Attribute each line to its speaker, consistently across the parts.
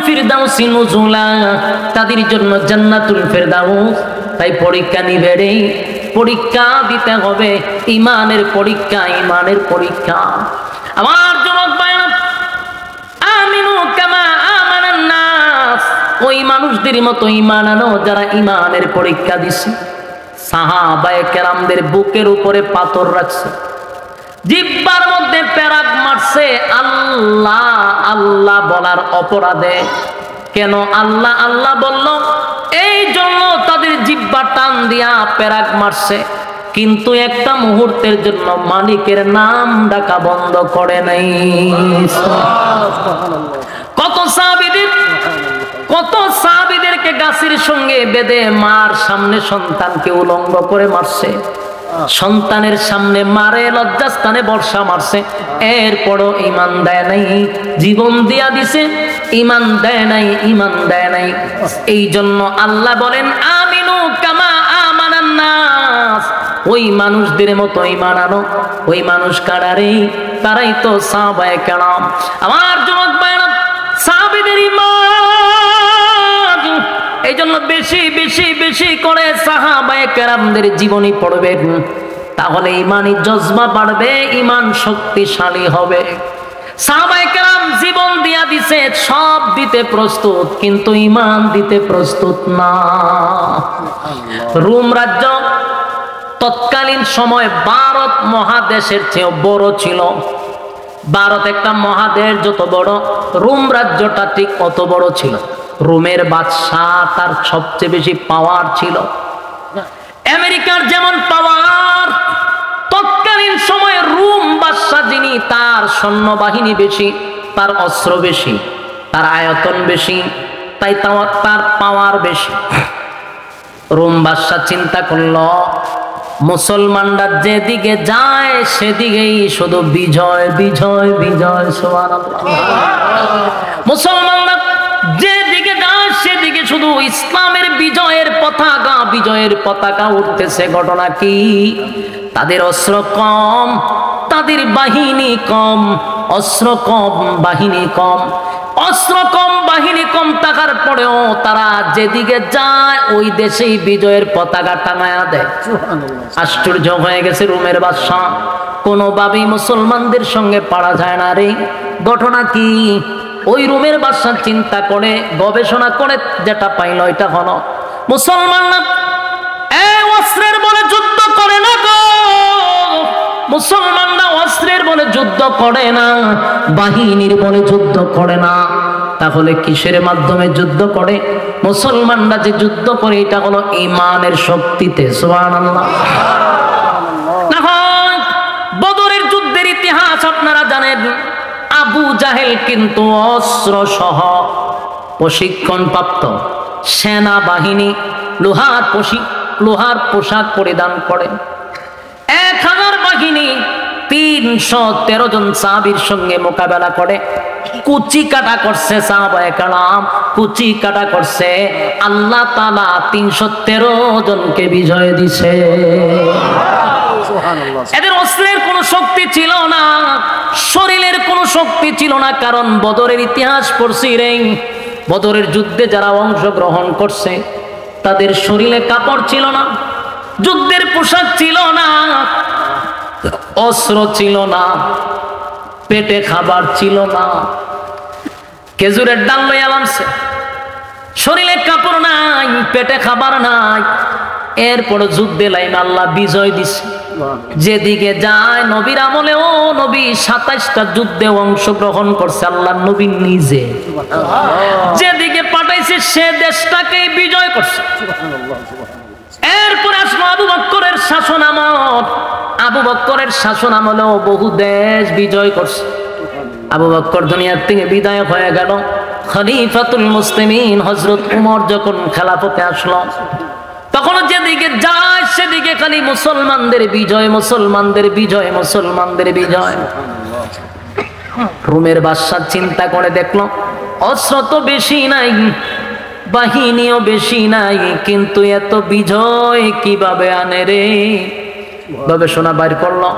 Speaker 1: ফিরদাউসি নুজুলা, তাদের জন্য জান্নাতুল ফিরদাউস। তাই পরীক্ষা নিবে রে, পরীক্ষা দিতে হবে, ঈমানের পরীক্ষা, ঈমানের পরীক্ষা। আমার যুবক ভাইরা, আমিনু কামা আমানান নাস, ওই মানুষদের মতো ঈমান আনো যারা ঈমানের পরীক্ষা দিছে। সাহাবায়ে কেরামদের বুকের উপরে পাথর রাখছে, জিহ্বার মধ্যে পেরাক মারছে আল্লাহ আল্লাহ বলার অপরাধে। কেন আল্লাহ আল্লাহ বলল? এই জন্য তাদের জিহ্বা টান দিয়া পেরাক মারছে, কিন্তু একটা মুহূর্তের জন্য মালিকের নাম ডাকা বন্ধ করে নাই। কত সাহাবীদেরকে গাছের সঙ্গে বেঁধে মার সামনে সন্তানকে উলঙ্গ করে মারছে, সন্তানের সামনে মারে, লজ্জাস্থানে বর্ষা মারছে, এরপরও ঈমান দেয় নাই, জীবন দিয়া দিছে, ঈমান দেয় নাই, ঈমান দেয় নাই। এই জন্য আল্লাহ বলেন আমিনু কামা আমানান নাস, ওই মানুষদের মতো ঈমান আনো। ওই মানুষ কারারে? তারাই তো সাহাবায়ে কেরাম। আমার যুবক ভাইরা, সাহাবীদের ঈমান, এই জন্য বেশি বেশি বেশি করে সাহাবায়ে কেরামদের জীবনী পড়বেন, তাহলে ঈমানি জজবা বাড়বে, ঈমান শক্তিশালী হবে। সাহাবায়ে কেরাম জীবন দিয়া দিছে, সব দিতে প্রস্তুত, কিন্তু ঈমান দিতে প্রস্তুত না। রোম রাজ্য তৎকালীন সময় ভারত মহাদেশের চেয়েও বড় ছিল। ভারত একটা মহাদেশ যত বড়, রোম রাজ্যটা ঠিক অত বড় ছিল। রোমের বাদশাহ, তার সবচেয়ে বেশি পাওয়ার ছিল। আমেরিকার যেমন পাওয়ার, তৎকালীন সময়ে রোম বাদশাহ যিনি, তার সৈন্যবাহিনী বেশি, তার অস্ত্র বেশি, তার আয়তন বেশি, তাই তার পাওয়ার বেশি। রোম বাদশাহ চিন্তা করল, মুসলমানরা যেদিকে যায় সেদিকেই শুধু বিজয় বিজয় বিজয়, সুবহানাল্লাহ। মুসলমানরা যেদিকে যায় সেদিকে শুধু ইসলামের বিজয়ের পতাকা, বিজয়ের পতাকা উঠতেছে। ঘটনা কি? তাদের অস্ত্র কম, তাদের বাহিনী কম, অস্ত্র কম, বাহিনী কম, অস্ত্র কম, বাহিনী কম থাকার পরেও তারা যেদিকে যায় ওই দেশেই বিজয়ের পতাকা টাঙায়া দেয়। আশ্চর্য হয়ে গেছে রোমের বাদশাহ, কোনোভাবেই মুসলমানদের সঙ্গে পারা যায় না রে। ঘটনা কি? ওই রোমের বাদশাহ চিন্তা করে, গবেষণা করে যেটা পাইল এটা হলো, মুসলমানরা অস্ত্রের বলে যুদ্ধ করে না গো, মুসলমানরা অস্ত্রের বলে যুদ্ধ করে না, বাহিনীর বলে যুদ্ধ করে না। তাহলে কিসের মাধ্যমে যুদ্ধ করে? মুসলমানরা যে যুদ্ধ করে এটা হলো ঈমানের শক্তিতে। সুবহানাল্লাহ। বদরের যুদ্ধের ইতিহাস আপনারা জানেন। আবু জাহেল কিন্তু অস্ত্র সহ প্রশিক্ষণ প্রাপ্ত সেনাবাহিনী, লোহার পোশাক পরিধান করে 1000 বাহিনী 313 জন সাহাবীর সঙ্গে মোকাবেলা করে কুচি কাটা করছে। সাহাবায়ে কেরাম কুচি কাটা করছে, আল্লাহ তাআলা 313 জনকে বিজয় দিছে। এদের অস্ত্রের কোনো শক্তি ছিল না, শরীরের কোনো শক্তি ছিল না, কারণ বদরের ইতিহাস পড়ছি রে। বদরের যুদ্ধে যারা অংশগ্রহণ করছে তাদের শরীরে কাপড় ছিল না, যুদ্ধের পোশাক ছিল না, অস্ত্র ছিল না, পেটে খাবার ছিল না, খেজুরের ডাল লইয়া নামছে, শরীরে কাপড় নাই, পেটে খাবার নাই, এরপর যুদ্ধে লাইন আল্লাহ বিজয় দিছে। যেদিকে যায় নবীর আমলে, ও নবী 27টা যুদ্ধে অংশগ্রহণ করছে আল্লাহ নবী নিজে। যেদিকে পাঠাইছে সে দেশটাকেই বিজয় করছে। এরপর আসলো আবু বকরের শাসনামল। আবু বকরের শাসনামলেও বহু দেশ বিজয় করছে। আবু বকর দুনিয়ার থেকে বিদায় হয়ে গেল। খলিফাতুল মুসলিমিন হযরত উমর যখন খেলাফতে আসলো, তখন যেদিকে যায় সেদিকে খালি মুসলমানদের বিজয়, মুসলমানদের বিজয়, মুসলমানদের বিজয়। রোমের বাদশা চিন্তা করে দেখলো অস্ত্র তো বেশি নাই, বাহিনীও বেশি নাই, কিন্তু এত বিজয় কিভাবে আনে রে? গবেষণা বাইর করলো,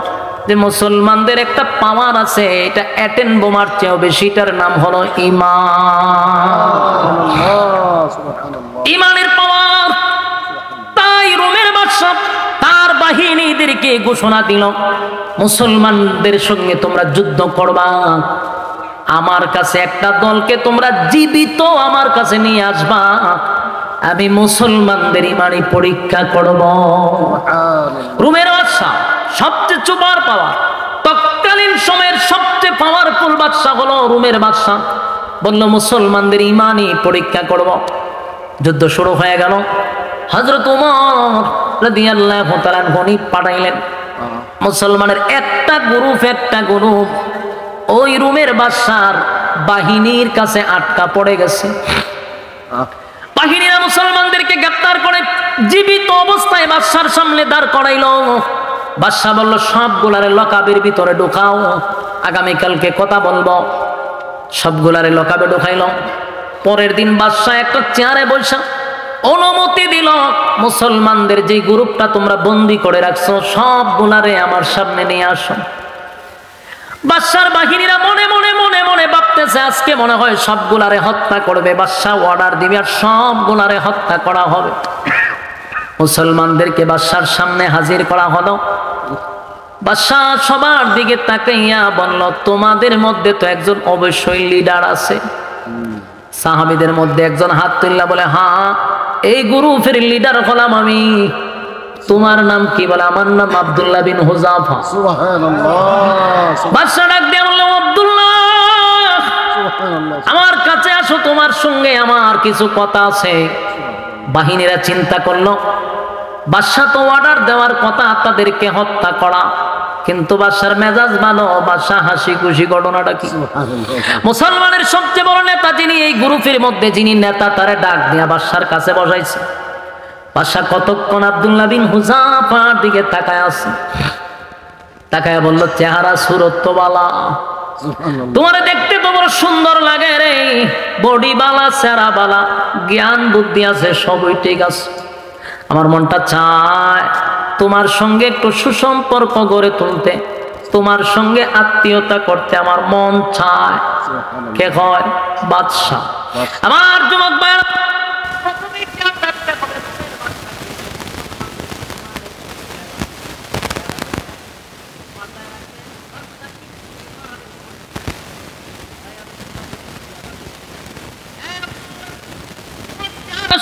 Speaker 1: যে মুসলমানদের একটা পাওয়ার আছে, এটা অ্যাটেন বোমার চেয়েও বেশি, এটার নাম হলো ঈমান। ঈমানের পাওয়ার। তাই রোমের বাদশা তার বাহিনীদেরকে ঘোষণা দিল, মুসলমানদের সঙ্গে তোমরা যুদ্ধ করবা, আমার কাছে একটা দলকে তোমরা জীবিত আমার কাছে নিয়ে আসবা, আমি মুসলমানদের ঈমানি পরীক্ষা করব। রোমের বাদশা সবচেয়ে সুপার পাওয়ার, তৎকালীন সময়ের সবচেয়ে পাওয়ারফুল বাদশা হলো রোমের বাদশা। বলল মুসলমানদের ঈমানি পরীক্ষা করব। যুদ্ধ শুরু হয়ে গেল। হযরত ওমর রাদিয়াল্লাহু তাআলা গনি পাঠাইলেন। মুসলমানের একটা গ্রুপ ওই রোমের বাদশার বাহিনীর কাছে আটকা পড়ে গেছে। বাহিনীরা মুসলমানদেরকে গ্রেফতার করে জীবিত অবস্থায় বাদশার সামনে দাঁড় করাইল। বাদশা বলল, সবগুলারে লকাবের ভিতরে ঢুকাও, আগামীকালকে কথা বলবো। সবগুলারে লকাবে ঢুকাইল। পরের দিন বাদশা একটা চেয়ারে বসা অনুমতি দিল, মুসলমানদের যে গ্রুপটা তোমরা বন্দি করে রাখছো সবগুলারে আমার সামনে নিয়ে আসো। বাদশার বাহিনীরা মনে মনে মনে মনে ভাবতেছে, আজকে মনে হয় সবগুলারে হত্যা করবে। বাদশা অর্ডার দিবে আর সবগুলারে হত্যা করা হবে। মুসলমানদেরকে বাদশার সামনে হাজির করা হলো। বাদশা সবার দিকে তাকাইয়া বলল, তোমাদের মধ্যে তো একজন অবশ্যই লিডার আছে। সাহাবীদের মধ্যে একজন হাত তুললা বলে, হ্যাঁ, এই গ্রুপের লিডার হলাম আমি। তোমার নাম কি? বলে, আমার নাম আব্দুল্লাহ বিন হুযাফা। সুবহানাল্লাহ। বাদশা ডাক দিয়ে বলল, আব্দুল্লাহ, আমার কাছে আসো, তোমার সঙ্গে আমার কিছু কথা আছে। বাহিনীরা চিন্তা করলো, বাদশা তো অর্ডার দেওয়ার কথা তাদেরকে হত্যা করা, কিন্তু বাদশার মেজাজ ভালো, বাদশা হাসি খুশি। ঘটনাটা কি? মুসলমানের সবচেয়ে বড় নেতা যিনি, এই গ্রুপের মধ্যে যিনি নেতা, তারে ডাক দিয়া বাদশার কাছে বসাইছে। বাদশা কতক্ষণ আব্দুল্লাহ বিন হুযাফার দিকে তাকায় আছে। তাকায় বলল, চেহারা সুরত তো বালা, তোমার দেখতে তো বড় সুন্দর লাগে রে, বডি বালা, চেহারা বালা, জ্ঞান বুদ্ধি আছে, সবই ঠিক আছে। আমার মনটা চায় তোমার সঙ্গে একটু সুসম্পর্ক গড়ে তুলতে, তোমার সঙ্গে আত্মীয়তা করতে আমার মন চায়। কে হয়? বাদশা। আমার যুবক ভাইরা,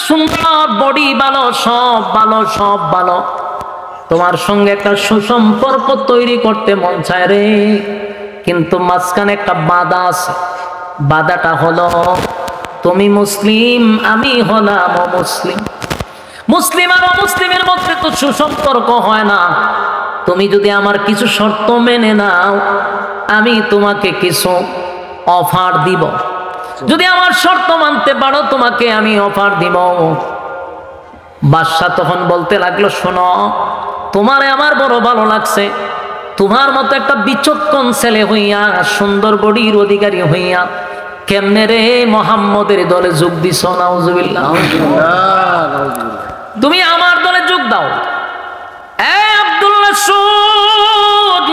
Speaker 1: সুন্দর, বডি ভালো, সব ভালো, সব ভালো, তোমার সঙ্গে একটা সুসম্পর্ক তৈরি করতে মন চায় রে, কিন্তু মাঝখানে একটা বাধা আছে। বাধাটা হলো, তুমি মুসলিম, আমি হলাম অমুসলিম। মুসলিম আর অমুসলিমের মধ্যে তো সুসম্পর্ক হয় না। তুমি যদি আমার কিছু শর্ত মেনে নাও, আমি তোমাকে কিছু অফার দিব। যদি আমার শর্ত মানতে পারো, তোমাকে আমি অফার দিব। বাদশা তখন বলতে লাগলো, শোনো, তোমারে আমার বড় ভালো লাগছে। তোমার মতো একটা বিচক্ষণ ছেলে হইয়া, সুন্দর বডির অধিকারী হইয়া, কেমনে রে মুহাম্মদের দলে যোগ দিছ? নাউজুবিল্লাহ। তুমি আমার দলে যোগ দাও। আব্দুল্লাহ, শুন,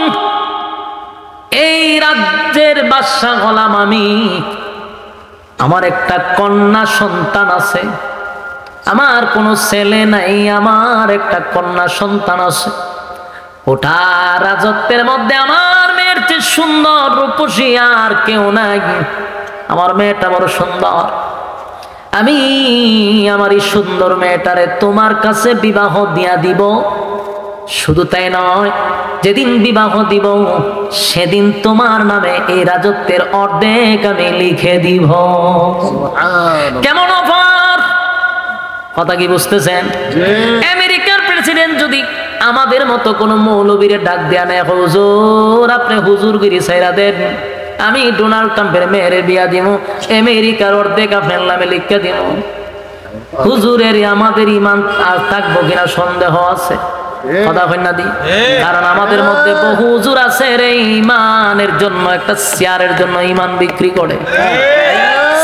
Speaker 1: এই রাজ্যের বাদশা হলাম আমি। আমার একটা কন্যা সন্তান আছে, আমার কোনো ছেলে নাই, আমার একটা কন্যা সন্তান আছে। ওটা রাজত্বের মধ্যে আমার মেয়ের চেয়ে সুন্দর, রূপসী আর কেউ নাই। আমার মেয়েটা বড় সুন্দর। আমি আমার এই সুন্দর মেয়েটারে তোমার কাছে বিবাহ দিয়া দিব। শুধু তাই নয়, যেদিন বিবাহ দিব সেদিন তোমার নামে এই রাজত্বের অর্ধেক আমি লিখে দিব। কেমন অফার? কথা কি বুঝতেছেন? আমেরিকার প্রেসিডেন্ট যদি আমাদের মতো কোন মৌলবীরে ডাক দেয়া নেয়, হুজুর আপনি হুজুরগিরি ছাইরা দেন, আমি ডোনাল্ড ট্রাম্পের মেয়ের বিয়া দিব, আমেরিকার অর্ধেক আপনার নামে লিখে দিব। হুজুরের আমাদের ইমান আর থাকবো কিনা সন্দেহ আছে। কথা হয় না দি? কারণ আমাদের মধ্যে বহু হুজুর আছে রে, ইমানের জন্য, একটা শেয়ারের জন্য ইমান বিক্রি করে।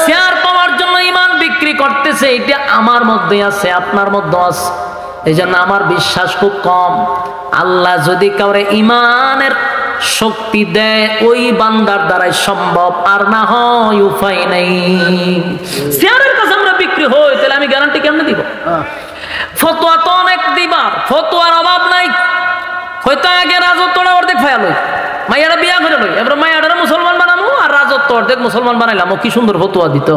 Speaker 1: শেয়ার পাওয়ার জন্য ইমান বিক্রি করতেছে। এটা আমার মধ্যে আছে, আপনার মধ্যে আছে। এই জন্য আমার বিশ্বাস খুব কম। আল্লাহ যদি কাউরে ইমানের শক্তি দেয় ওই বান্দার দ্বারাই সম্ভব, আর না হয় উপায় নাই। চেয়ারের কাছে আমরা বিক্রি হই, তাহলে আমি গ্যারান্টি কেমনে দিব? ফতোয়া তো অনেক দিবার, ফতোয়ার অভাব নাই। হয়তো আগে রাজত্বটা অর্ধেক ফায়া লই, মাইয়ারা বিয়া করে লই, এবার মাইয়ারা মুসলমান বানাবো আর রাজত্ব অর্ধেক মুসলমান বানাইলাম। ও কি সুন্দর ফতোয়া দিত।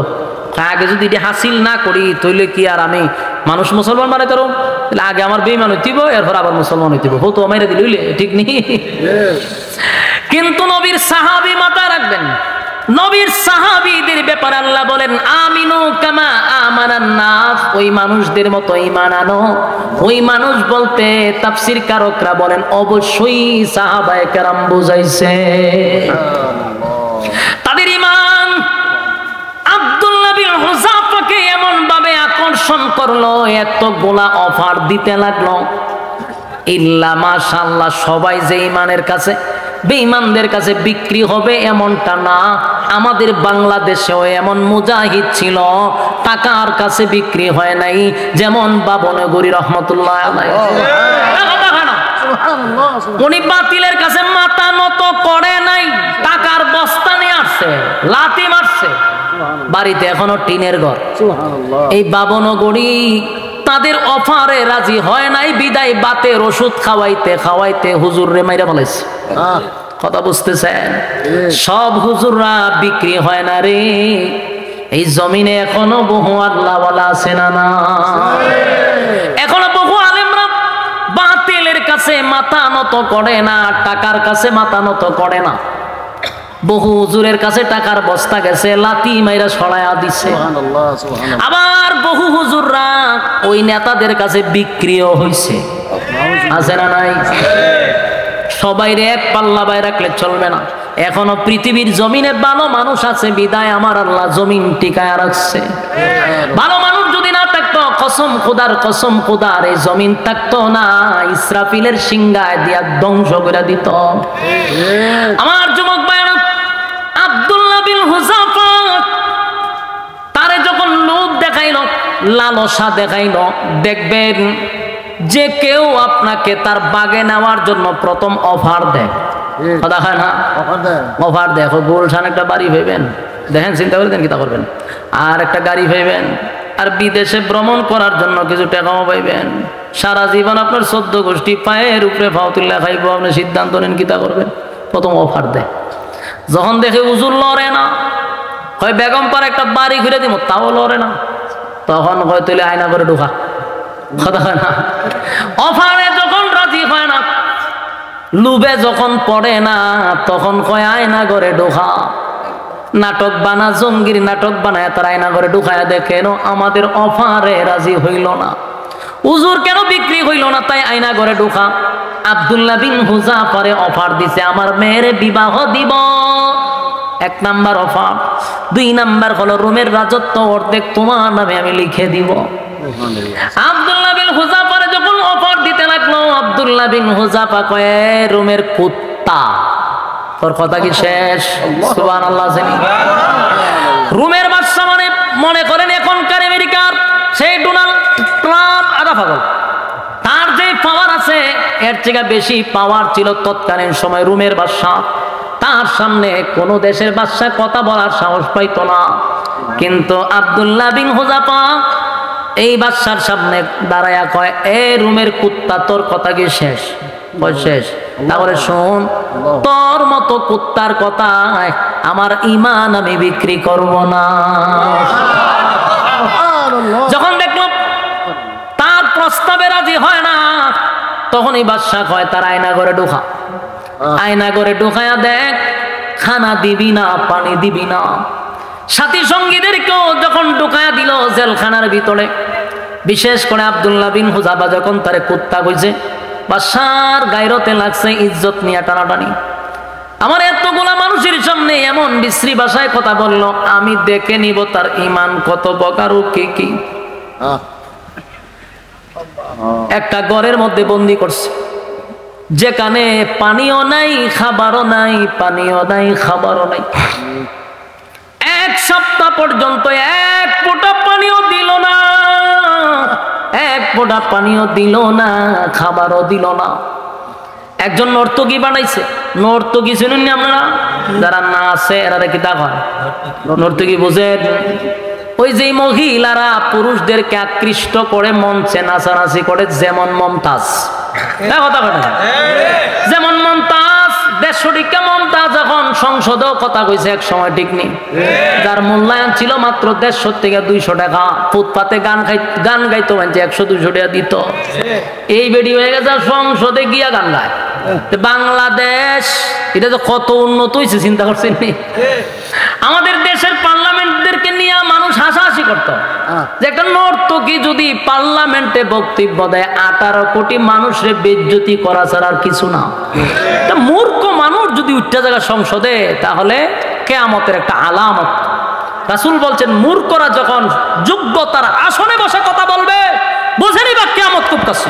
Speaker 1: আগে যদি এটা হাসিল না করি তাহলে কি আর আমি মানুষ মুসলমান বানাইতে পারো? তাহলে আগে আমার বেঈমান হইতিব, এরপর আবার মুসলমান হইতিব। ফতোয়া মাইরা দিলে হইলে ঠিক নেই। কিন্তু নবীর সাহাবী মাথায় রাখবেন, নবীর সাহাবীদের ব্যাপারে আল্লাহ বলেন আমিনু কামা আমানান নাস, ওই মানুষদের মতো ঈমান আনো। ওই মানুষ বলতে তাফসীর কারকরা বলেন অবশ্যই সাহাবায়ে কেরাম বুঝাইছে। তাদের ঈমান আব্দুল্লাহ বিন হুযাফাকে এমন ভাবে আকর্ষণ করলো, এতগুলা অফার দিতে লাগলো। ইল্লা মাশাআল্লাহ, সবাই যে ঈমানের কাছে বেঈমানদের কাছে বিক্রি হবে এমনটা না। আমাদের বাংলাদেশেও এমন মুজাহিদ ছিল, টাকার কাছে বিক্রি হয় নাই, যেমন বাবনগরী রহমতুল্লাহ আলাইহি। উনি বাতিলের কাছে মাথা নত করে নাই, টাকার বস্তা নিয়ে আসছে, লাথি মারছে, বাড়িতে এখনো টিনের ঘর। এই বাবনগরী তাদের অফারে রাজি হয় নাই, বিদায় বাতের ওষুধ খাওয়াইতে খাওয়াইতে হুজুর রে মাইরা বলেছে। কথা বুঝতেছেন? সব হুজুররা বিক্রি হয় না রে। এই জমিনে এখনো বহু আল্লাহওয়ালা আছে না? না, এখনো বহু আলেমরা বাতিলের কাছে মাথা নত করে না, টাকার কাছে মাথা নত করে না। বহু হুজুরের কাছে টাকার বস্তা গেছে, লাথি মাইরা সরায়া দিছে। আবার বহু হুজুররা ওই নেতাদের কাছে বিক্রিও হইছে, আছে না নাই? সবাইরে এক পাল্লা বাই রাখলে চলবে না। এখনো পৃথিবীর জমিনে ভালো মানুষ আছে, বিদায় আমার আল্লাহ জমিন টিকায় রাখছে। ভালো মানুষ যদি না থাকতো, কসম খোদার এই জমিন থাকতো না, ইসরাফিলের সিংহায় দিয়া ধ্বংস করে দিত। আমার যুবক ভাইরা, আব্দুল্লাহ বিন হুযাফা তারে যখন লোভ দেখাইলো, লালসা দেখাইলো, দেখবেন যে কেউ আপনাকে তার বাগে নেওয়ার জন্য প্রথম অফার দেয়, কথা হয় না? অফার দেখো, গুলশান একটা বাড়ি পাইবেন, দেখেন চিন্তা করে দেন কি তা করবেন, আর একটা গাড়ি পাইবেন, আর বিদেশে ভ্রমণ করার জন্য কিছু টাকাও পাইবেন। সারা জীবন আপনার 14 গোষ্ঠী পায়ের উপরে ফাও তুল্লা খাইব, আপনি সিদ্ধান্ত নেন কি তা করবেন। প্রথম অফার দেয়। যখন দেখে হুজুর লড়ে না, হয় বেগম পার একটা বাড়ি ঘুরে দিব, তাও লড়ে না, তখন হয় তুলে আয়না করে ঢোকা, কথা হয় না? অফারে যখন রাজি হয় না, লুবে যখন পড়ে না, তখন কয় আয়না করে ঢোকা। নাটক বানা, জঙ্গির নাটক বানায় তার আয়না করে ঢুকায় দেখেন আমাদের অফারে রাজি হইল না, হুজুর কেন বিক্রি হইল না, তাই আয়না করে ঢুকা। আব্দুল্লাহ বিন হুযাফারে অফার দিছে, আমার মেয়ের বিবাহ দিব। 1 নাম্বার অফার। 2 নাম্বার হলো রোমের রাজত্ব অর্ধেক তোমার নামে আমি লিখে দিব। আব্দুল্লাহ বিন হুযাফারে যখন অফার দিতে লাগলো, আব্দুল্লাহ বিন হুযাফা কয় রোমের কুত্তা, তোর কথা কি শেষ? সুবহানাল্লাহ। রোমের বাদশা মানে মনে করেন এখনকার আমেরিকার সেই ডোনাল্ড ট্রাম্প, আধা পাগল। তার যে পাওয়ার আছে এর থেকে বেশি পাওয়ার ছিল তৎকালীন সময় রোমের বাদশা। তার সামনে কোন দেশের বাদশা কথা বলার সাহস পাইত না। কিন্তু আব্দুল্লাহ বিন হুযাফা এই বাদশার সামনে দাঁড়ায়া কয়, এ রোমের কুত্তা, তোর কথা কি শেষ? শেষ। তাহলে শোন, তোর মতো কুত্তার কথা আমার ঈমান আমি বিক্রি করব না। যখন দেখলো তার প্রস্তাবে রাজি হয় না, তখন এই বাদশা কয় তার আয়না করে ঢোকা। আয়না করে ঢোকায়া দেখ, খানা দিবি না, পানি দিবি না। সাথী সঙ্গীদেরকেও যখন ঢোকায়া দিল জেলখানার ভিতরে, বিশেষ করে আব্দুল্লাহ বিন হুযাফা যখন তারে কুত্তা কইছে, বাদশার গায়রতে লাগছে, ইজ্জত নিয়ে টানাটানি। আমার এতগুলা মানুষের সামনে এমন বিশ্রী ভাষায় কথা বলল, আমি দেখে নিব তার ঈমান কত প্রকার ও কি কি। একটা ঘরের মধ্যে বন্দি করছে, যেখানে পানিও নাই, খাবারও নাই, পানিও নাই, খাবারও নাই। 1 সপ্তাহ পর্যন্ত 1 ফোঁটা পানিও দিল না, 1 ফোঁটা পানিও দিল না, খাবারও দিল না। একজন নর্তকী বানাইছে। নর্তকী শুনুন আপনারা, যারা না আছে এরা কি তা হয় নর্তকী বুঝেন? ওই যে মহিলারা পুরুষদেরকে আকৃষ্ট করে মঞ্চে নাচানাচি করে, যেমন মমতাজ, কথা কথা যেমন মমতাজ, দেড়শোটিকা মমতাজ যখন সংসদেও কথা কইছে এক সময়, ঠিক নেই? যার মূল্যায়ন ছিল মাত্র 150 থেকে 200 টাকা, ফুটপাতে গান গাইতো, মানছে 100-200 টাকা দিত। এই বেডি হয়ে গেছে সংসদে গিয়া গান গায়। বাংলাদেশ এটা তো কত উন্নত হয়েছে চিন্তা করছেন? আমাদের দেশের পার্লামেন্টদেরকে নিয়ে মানুষ হাসাহাসি করতো যে একটা নর্তকী যদি পার্লামেন্টে বক্তব্য দেয় 18 কোটি মানুষের বেইজ্জতি করা ছাড়া আর কিছু না। মূর্খ মানুষ যদি উঠতে জায়গা সংসদে, তাহলে কিয়ামতের একটা আলামত। রাসূল বলছেন মূর্খরা যখন যোগ্যতার আসনে বসে কথা বলবে, বুঝে নিবা কিয়ামত খুব কাছে।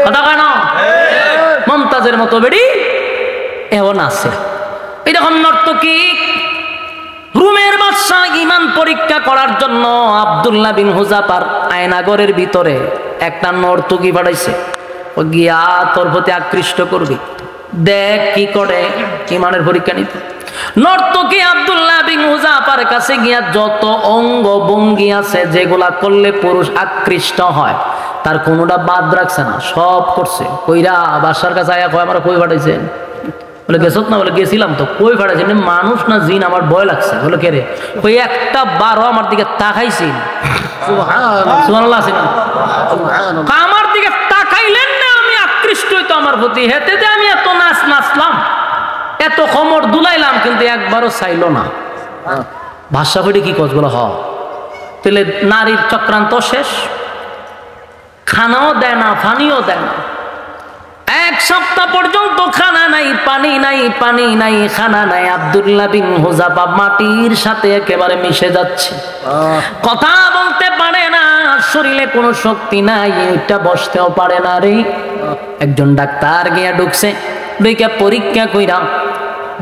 Speaker 1: কথা কয় না? মমতাজের মতো বেড়ি এমন আছে। এই দেখুন নর্তকী। রুমের বাদশা ঈমান পরীক্ষা করার জন্য আব্দুল্লাহ বিন হুযাফার আয়নাগরের ভিতরে একটা নর্তকী পাঠাইছে। ও গিয়া তোর প্রতি আকৃষ্ট করবি, দেখ কি করে, ঈমানের পরীক্ষা নিতে। নর্তকী আব্দুল্লাহ বিন হুযাফার কাছে গিয়া যত অঙ্গ ভঙ্গি আছে যেগুলা করলে পুরুষ আকৃষ্ট হয়, তার কোনোটা বাদ রাখছে না, সব করছে। কইরা বাদশার কাছে আয়া কয় আমরা কই পাঠাইছেন? বলে গেছত না? বলে গেছিলাম তো। কই পাঠাইছেন? মানুষ না জিন? আমার ভয় লাগছে। বলে কে রে? কই একটা বারো আমার দিকে তাকাইছি। সুবহানাল্লাহ। আমার দিকে তাকাইলেন না, আমি আকৃষ্ট হইতো আমার প্রতি, হেতে যে আমি এত নাচলাম, এত খমর দুলাইলাম, কিন্তু একবারও চাইলো না। ভাষা ফেটে কি কস? বলে হ। তাহলে নারীর চক্রান্ত শেষ। খানাও দেয় না, পানিও দেয় না। 1 সপ্তাহ পর্যন্ত খানা নাই, পানি নাই, পানি নাই, খানা নাই। আব্দুল্লাহ বিন হুযাফা মাটির সাথে একেবারে মিশে যাচ্ছে, কথা বলতে পারে না, শরীরে কোনো শক্তি নাই, এটা বসতেও পারে না রে। একজন ডাক্তার গিয়া ঢুকছে, ঢুকে পরীক্ষা কইরা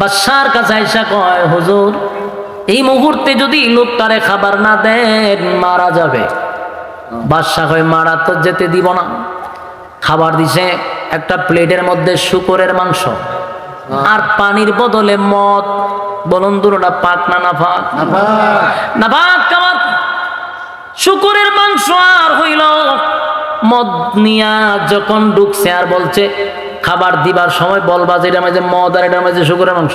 Speaker 1: বাদশার কাছে আইসা কয় হুজুর, এই মুহূর্তে যদি লোকটারে খাবার না দেন মারা যাবে। বাদশা কয় মারা তো যেতে দিব না। খাবার দিছে একটা প্লেটের মধ্যে শুকরের মাংস আর পানির বদলে মদ। বলুন দুটোটা পাক না নাপাক? নাপাক খাবার। শুকরের মাংস আর হইল মদ নিয়া যখন ঢুকছে আর বলছে খাবার দিবার সময় বলবা যে এটার মাঝে মদ আর এটার মাঝে শুকরের মাংস।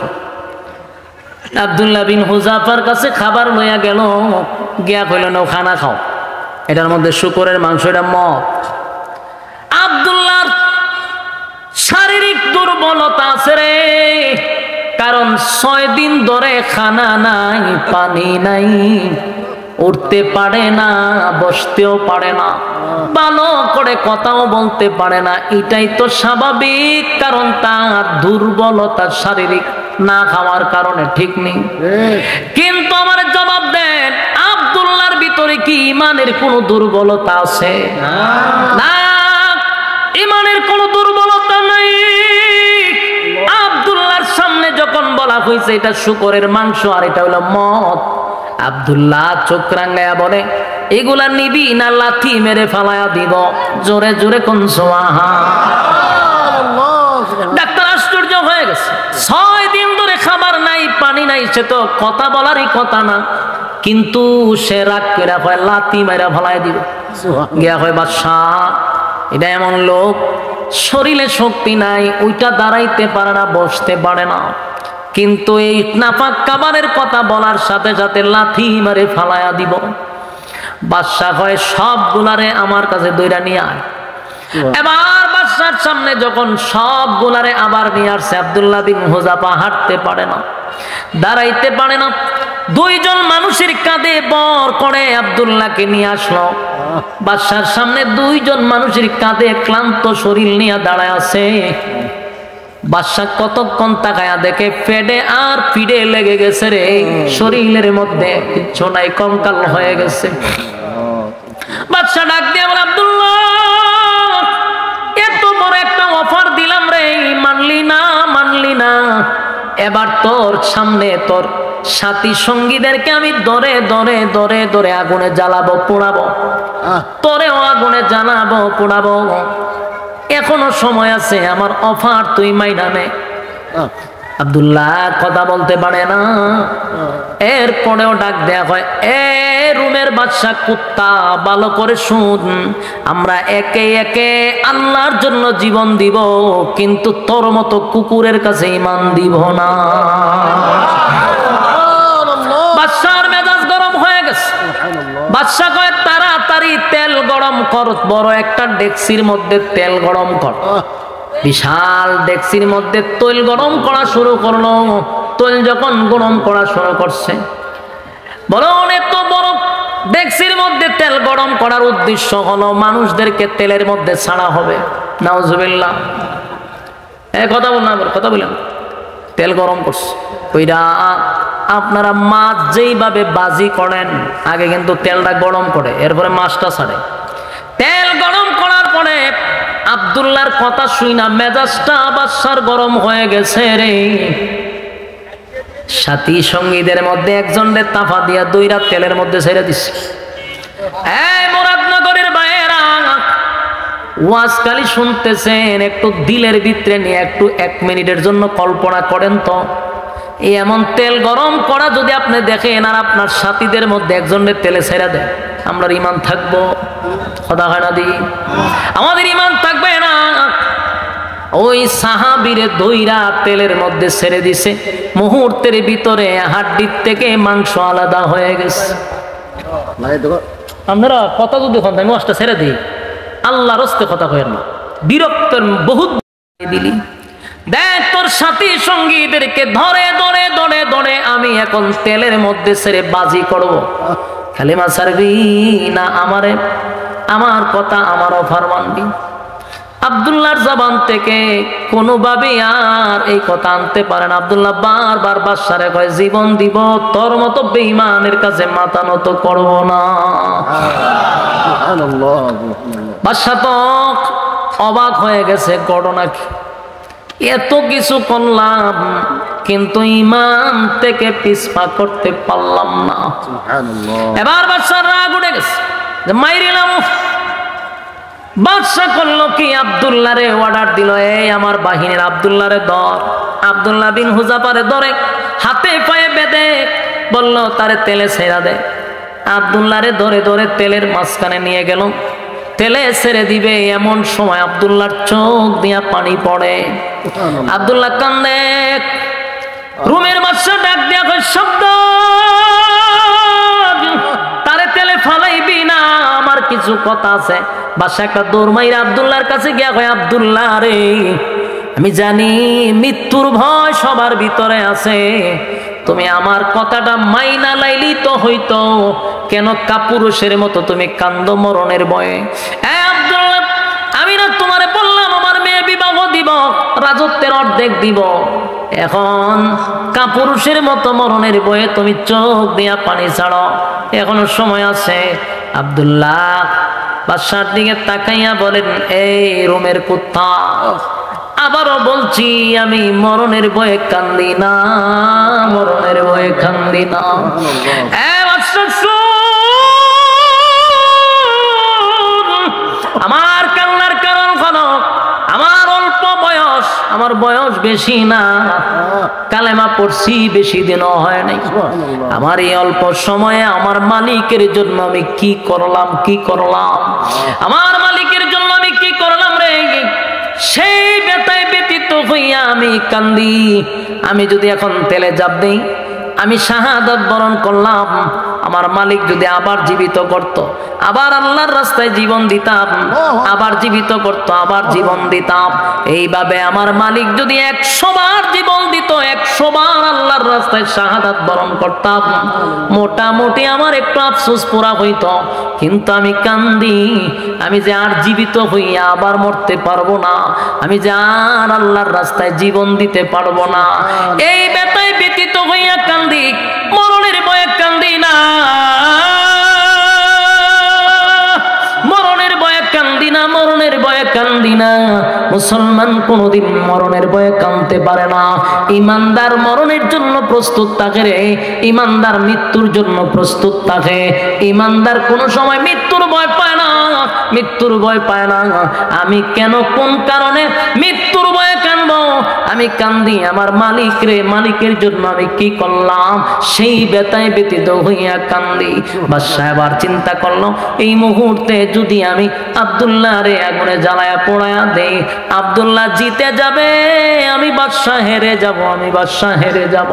Speaker 1: আব্দুল্লাহ বিন হুযাফার কাছে খাবার লইয়া গেল, গিয়া কইল নাও খানা খাও, এটার মধ্যে শুকরের মাংস, এটা মদ। আব্দুল্লাহর শারীরিক দুর্বলতা আছে রে, কারণ 6 দিন ধরে খানা নাই, পানি নাই, উঠতে পারে না, বসতেও পারে না, ভালো করে কথাও বলতে পারে না। এটাই তো স্বাভাবিক, কারণ তার দুর্বলতা শারীরিক, না খাওয়ার কারণে, ঠিক নেই? কিন্তু আমার জবাব দেন, আব্দুল্লাহর ভিতরে কি ঈমানের কোনো দুর্বলতা আছে? না, ঈমানের কোনো দুর্বলতা নাই। আব্দুল্লাহর সামনে যখন বলা হয়েছে এটা শুকরের মাংস আর এটা হলো মদ, আব্দুল্লাহ চোখ রাঙ্গায়া বলে এগুলা নিবি না লাথি মেরে ফালায়া দিব? জোরে জোরে কোন সুবহানাল্লাহ। ডাক্তার আশ্চর্য হয়ে গেছে, 6 দিন ধরে খাবার নাই, পানি নাই, সে তো কথা বলারই কথা না, কিন্তু সে রাগ করে হয় লাথি মেরে ফালায়া দিব। গিয়া হয় বাদশাহ, এটা এমন লোক শরীরে শক্তি নাই, ওইটা দাঁড়াইতে পারে না, বসতে পারে না, কিন্তু এই নাপাক খাবারের কথা বলার সাথে সাথে লাথি মারে ফালায়া দিব। বাদশা হয় সবগুলারে আমার কাছে দইরা নিয়ে আয়। এবার বাদশার সামনে যখন সবগুলারে আবার নিয়ে আসছে, আব্দুল্লাহ বিন হুযাফা হাঁটতে পারে না, দাঁড়াইতে পারে না, 2 জন মানুষের কাঁধে বর করে আব্দুল্লাহকে নিয়ে আসলো। বাদশার সামনে 2 জন মানুষের কাঁধে ক্লান্ত শরীর নিয়ে দাঁড়ায় আছে। বাদশা কতক্ষণ তাকায়া দেখে পেটে আর পিঠে লেগে গেছে রে, শরীরের মধ্যে কিচ্ছু নাই, কঙ্কাল হয়ে গেছে। বাদশা ডাক দিয়ে বলে আব্দুল্লাহ, এত বড় একটা অফার দিলাম রে, মানলি না, মানলি না। এবার তোর সামনে তোর সাথী সঙ্গীদেরকে আমি ধরে ধরে ধরে ধরে আগুনে জ্বালাবো, পোড়াবো, তোরেও আগুনে জ্বালাবো, পোড়াবো। এখনো সময় আছে, আমার অফার তুই মাইনা নে। আব্দুল্লাহ কথা বলতে পারে না। এরপরেও ডাক দেয়া হয়, এ রুমের বাদশা কুত্তা, ভালো করে শুন, আমরা একে একে আল্লাহর জন্য জীবন দিব, কিন্তু তোর মতো কুকুরের কাছে ঈমান দিব না। বাদশার মেজাজ গরম হয়ে গেছে। বাদশা কয়, তাড়াতাড়ি তেল গরম কর, বড় একটা ডেকসির মধ্যে তেল গরম কর। বিশাল ডেকসির মধ্যে তৈল গরম করা শুরু করলো। তৈল যখন গরম করা শুরু করছে, বলো এত বড় ডেকসির মধ্যে তেল গরম করার উদ্দেশ্য হলো মানুষদেরকে তেলের মধ্যে ছাড়া হবে। নাউজুবিল্লাহ। কথা বললাম, কথা বললাম। তেল গরম করছে, কইরা আপনারা মাছ যেইভাবে বাজি করেন, আগে কিন্তু তেলটা গরম করে এরপরে মাছটা ছাড়ে। তেল গরম করার পরে আব্দুল্লাহর কথা শুই না মেজাজটা বাদশার গরম হয়ে গেছে রে। সাথী সঙ্গীদের মধ্যে একজনরে তাফা দিয়া দুইরা তেলের মধ্যে ছেড়ে দিচ্ছে। এই মুরাদনগরের বাইরা ওয়াজকালি শুনতেছেন, একটু দিলের ভিতরে নিয়ে একটু 1 মিনিটের জন্য কল্পনা করেন তো, এমন তেল গরম করা যদি আপনি দেখেন আর আপনার সাথীদের মধ্যে একজনের তেলে ছেড়ে দেন, আমরা ঈমান থাকবো? কথা হয় না দি? আমাদের ঈমান থাকবে না। ওই সাহাবীরে দইরা তেলের মধ্যে ছেড়ে দিছে, মুহূর্তের ভিতরে হাড্ডির থেকে মাংস আলাদা হয়ে গেছে। আপনারা কথা যদি হন, আমি ওয়াজটা ছেড়ে দিই, আল্লাহর হস্তে কথা কয়েন না, বিরক্তের বহুত দিলি। দেখ তোর সাথী সঙ্গীদেরকে ধরে ধরে ধরে ধরে আমি এখন তেলের মধ্যে ছেড়ে বাজি করব, কালেমা ছাড়বি না আমারে, আমার কথা আমার অফার মানবি? আব্দুল্লাহর জবান থেকে কোনোভাবে আর এই কথা আনতে পারেন। আব্দুল্লাহ বারবার বাদশারে কয়, জীবন দিব, তোর মতো বেঈমানের কাছে মাথা নত করব না। বাদশা তো অবাক হয়ে গেছে, ঘটনা কি? এত কিছু করলাম কিন্তু ঈমান থেকে পিছপা করতে পারলাম না। এবার বাদশার রাগ উঠে গেছে, মাইরিলাম। বাদশা করলো কি, আব্দুল্লাহরে অর্ডার দিল, এই আমার বাহিনীর আব্দুল্লাহরে ধর। আব্দুল্লাহ বিন হুযাফারে ধরে হাতে পায়ে বেঁধে বলল, তারে তেলে ছেড়া দে। আব্দুল্লাহরে ধরে ধরে তেলের মাঝখানে নিয়ে গেল, তেলে ছেড়ে দিবে এমন সময় আব্দুল্লাহর চোখ দিয়া পানি পড়ে। আব্দুল্লাহ কান্দে। রুমের বাদশা ডাক দিয়া কয়, শব্দ, তারে তেলে ফালাইবি না, আমার কিছু কথা আছে। বাদশা একটা দৌড় মাইরা আব্দুল্লাহর কাছে গিয়া কয়, আব্দুল্লাহ রে, আমি জানি মৃত্যুর ভয় সবার ভিতরে আছে, তুমি আমার কথাটা মাইনা লাইলি তো হইতো, কেন কাপুরুষের মতো তুমি কান্দ মরণের ভয়ে? আব্দুল্লাহ, আমি না তোমারে বললাম আমার মেয়ে বিবাহ দিব, রাজত্বের অর্ধেক দিব, এখন কাপুরুষের মতো মরণের ভয়ে তুমি চোখ দিয়া পানি ছাড়ো, এখনো সময় আছে। আব্দুল্লাহ বাদশার দিকে তাকাইয়া বলেন, এই রোমের কুত্তা, আবারও বলছি, আমি মরণের ভয়ে কান্দি না, মরণের ভয়ে কান্দি না। আমার কান্নার কারণ হলো আমার অল্প বয়স, আমার বয়স বেশি না, কালেমা পড়ছি বেশি দিনও হয় নাই। আমার এই অল্প সময়ে আমার মালিকের জন্য আমি কি করলাম, কি করলাম, আমার মালিকের জন্য আমি কি করলাম রে, সেই ব্যথায় ব্যতীত হইয়া আমি কান্দি। আমি যদি এখন তেলে জাপ দেই, আমি শাহাদাত বরণ করলাম, আমার মালিক যদি আবার জীবিত করত, আবার আল্লাহর রাস্তায় জীবন দিতাম, আবার জীবিত করত, আবার জীবন দিতাম। এইভাবে আমার মালিক যদি 100 বার জীবন দিত, 100 বার আল্লাহর রাস্তায় শাহাদাত বরণ করতাম, মোটামুটি আমার একটু আফসোস পুরা হইত। কিন্তু আমি কান্দি, আমি যে আর জীবিত হইয়া আবার মরতে পারবো না, আমি যে আর আল্লাহর রাস্তায় জীবন দিতে পারবো না, এই ব্যথায় ব্যতীত হইয়া কান্দি, মরণের ভয়ে কান্দি না, মরণের ভয়ে কান্দি না, মরণের ভয়ে কান্দি না। মুসলমান কোনদিন মরণের ভয়ে কাঁদতে পারে না। ইমানদার মরণের জন্য প্রস্তুত থাকে রে, ইমানদার মৃত্যুর জন্য প্রস্তুত থাকে, ইমানদার কোনো সময় মৃত্যুর ভয় পায় না। মৃত্যুর ভয় পায় না। আমি কেন কোন কারণে মৃত্যুর ভয়ে কাঁদবো? আমি কান্দি আমার মালিক রে, মালিকের জন্য আমি কি করলাম সেই ব্যথায় ব্যতীত হইয়া কান্দি। বাদশা এবার চিন্তা করলো, এই মুহূর্তে যদি আমি আব্দুল্লাহ রে আগুনে জ্বালায়া পোড়ায়া দেই, আব্দুল্লাহ জিতে যাবে, আমি বাদশা হেরে যাব, আমি বাদশা হেরে যাব।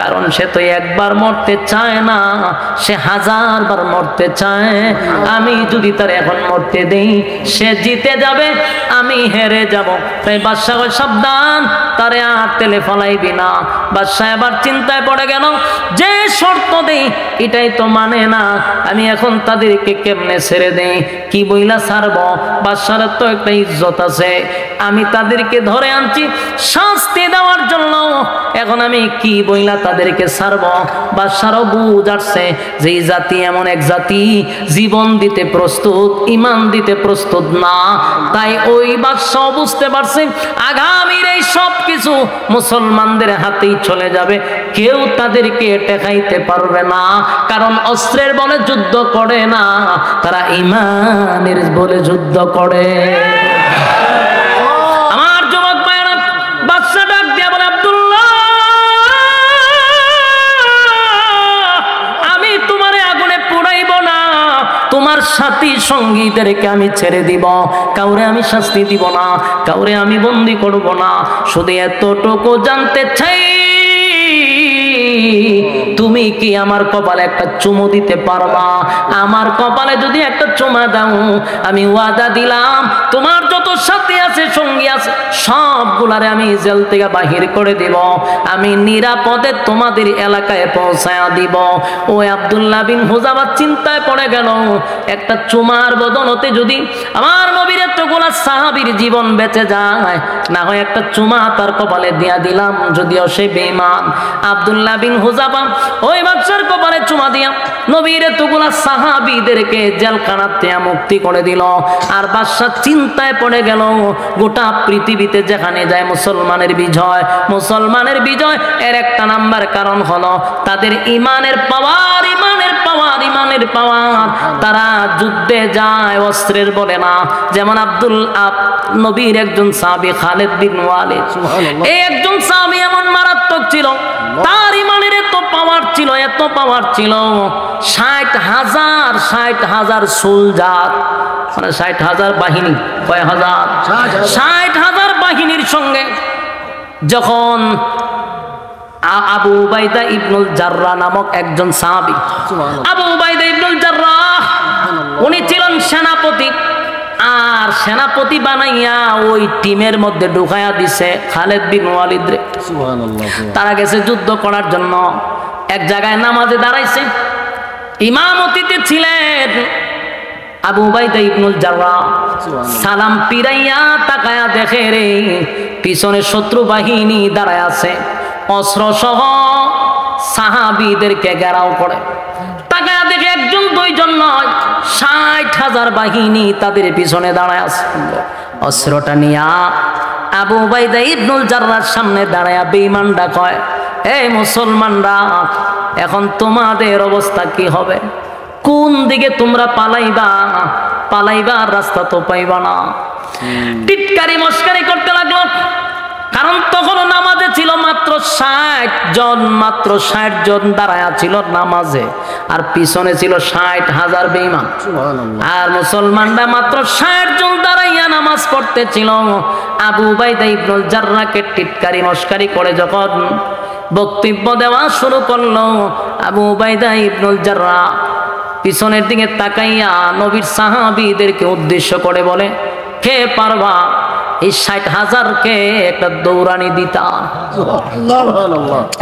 Speaker 1: কারণ সে তো একবার মরতে চায় না, সে 1000 বার মরতে চায়। আমি যদি তার এখন মরতে দেই, সে জিতে যাবে, আমি হেরে যাব। তাই বাদশা কয় সাবধান, তারে আর তেলে ফলাইবি না। বাদশা এবার চিন্তায় পড়ে গেল, যে শর্ত দেই এটাই তো মানে না, আমি এখন তাদেরকে কেমনে ছেড়ে দেই, কি বইলা ছাড়ব? বাদশার তো একটা ইজ্জত আছে, আমি তাদেরকে ধরে আনছি শাস্তি দেওয়ার জন্য, এখন আমি কি বইলা তাদেরকে ছাড়ব? বাদশারও বুঝ আসছে যে এই জাতি এমন এক জাতি জীবন দিতে প্রস্তুত, ইমান দিতে প্রস্তুত না। তাই ওই বাদশাও বুঝতে পারছে আগামীর এই সব কিছু মুসলমানদের হাতেই চলে যাবে, কেউ তাদেরকে টেকাইতে পারবে না। কারণ অস্ত্রের বলে যুদ্ধ করে না, তারা ইমানের বলে যুদ্ধ করে। আমার যুবক ভাইরা, বাদশা ডাক দিয়া বলে, আব্দুল্লাহ আমি তোমারে আগুনে পোড়াইব না, তোমার সাথী সঙ্গীদেরকে আমি ছেড়ে দিব, কাউরে আমি শাস্তি দিব না, কাউরে আমি বন্দি করব না। শুধু এতটুকু জানতে চাই, তুমি কি আমার কপালে একটা চুমু দিতে পারবা? আমার কপালে যদি একটা চুমা দাও, আমি ওয়াদা দিলাম তোমার যত সাথী আছে, সঙ্গী আছে, সবগুলারে আমি জেল থেকে বাহির করে দিব, আমি নিরাপদে তোমাদের এলাকায় পৌঁছায়া দিব। ওই আব্দুল্লাহ বিন হুযাফা চিন্তায় পড়ে গেল, একটা চুমার বদলতে যদি আমার নবীর এতগুলা সাহাবীর জীবন বেঁচে যায়, না হয় একটা চুমা তার কপালে দিয়া দিলাম, যদিও সে বেঈমান। আব্দুল্লাহ বিন হুযাফা ওই বাদশার কপালে চুমা দিয়া নবীর এতগুলা সাহাবীদেরকে জেলখানাতে মুক্তি করে দিল। আর বাদশা চিন্তায় পড়ে গেল, গোটা পৃথিবীতে যেখানে যায় মুসলমানের বিজয়, মুসলমানের বিজয় এর একটা নাম্বার কারণ হলো তাদের ইমানের পাওয়ার, ইমানের পাওয়ার, ইমানের পাওয়ার। তারা যুদ্ধে যায় অস্ত্রের বলে না। যেমন নবীর একজন সাহাবী খালিদ বিন ওয়ালিদ, এই একজন সাহাবী এমন মারাত্মক ছিল, তার ইমানের এত পাওয়ার ছিল, এত পাওয়ার ছিল, 60,000 সোলজার, মানে 60,000 বাহিনী, কয় হাজার, 60,000 বাহিনীর সঙ্গে যখন আবু উবাইদা ইবনুল জাররাহ নামক একজন সাহাবী, আবু উবাইদা ইবনুল জাররাহ উনি ছিলেন সেনাপতি, আর সেনাপতি বানাইয়া ওই টিমের মধ্যে ঢুকাইয়া দিছে খালিদ বিন ওয়ালিদ রে। তারা গেছে যুদ্ধ করার জন্য, এক জায়গায় নামাজে দাঁড়াইছে, ইমামতিতে ছিলেন আবু উবাইদা ইবনুল জাররাহ। সালাম পিরাইয়া তাকায়া দেখে রে পিছনে শত্রু বাহিনী দাঁড়ায় আছে, অস্ত্র সহ সাহাবীদেরকে ঘেরাও করে। তাকায়া দেখে একজন দুইজন নয়, 60,000 বাহিনী তাদের পিছনে দাঁড়ায় আছে। অস্ত্রটা নিয়া আবু উবাইদা ইবনুল জাররাহর সামনে দাঁড়ায়া বেঈমানরা কয়, এই মুসলমানরা, এখন তোমাদের অবস্থা কি হবে? কোন দিকে তোমরা পালাইবা? পালাইবার রাস্তা তো পাইবা না। টিটকারি মস্কারি করতে লাগলো, কারণ তখনও নামাজে ছিল মাত্র 60 জন, মাত্র 60 জন দাঁড়ায়া ছিল নামাজে, আর পিছনে ছিল 60,000 বেঈমান। আর মুসলমানরা মাত্র 60 জন দাঁড়াইয়া নামাজ পড়তেছিল। আবু উবাইদা ইবনুল জাররাহকে টিটকারি মস্কারি করে যখন বক্তব্য দেওয়া শুরু করলো, আবু উবাইদা ইবনুল জাররাহ পিছনের দিকে তাকাইয়া নবীর সাহাবীদেরকে উদ্দেশ্য করে বলে, কে পারবা এই 60,000-কে একটা দৌড়ানি দিতা?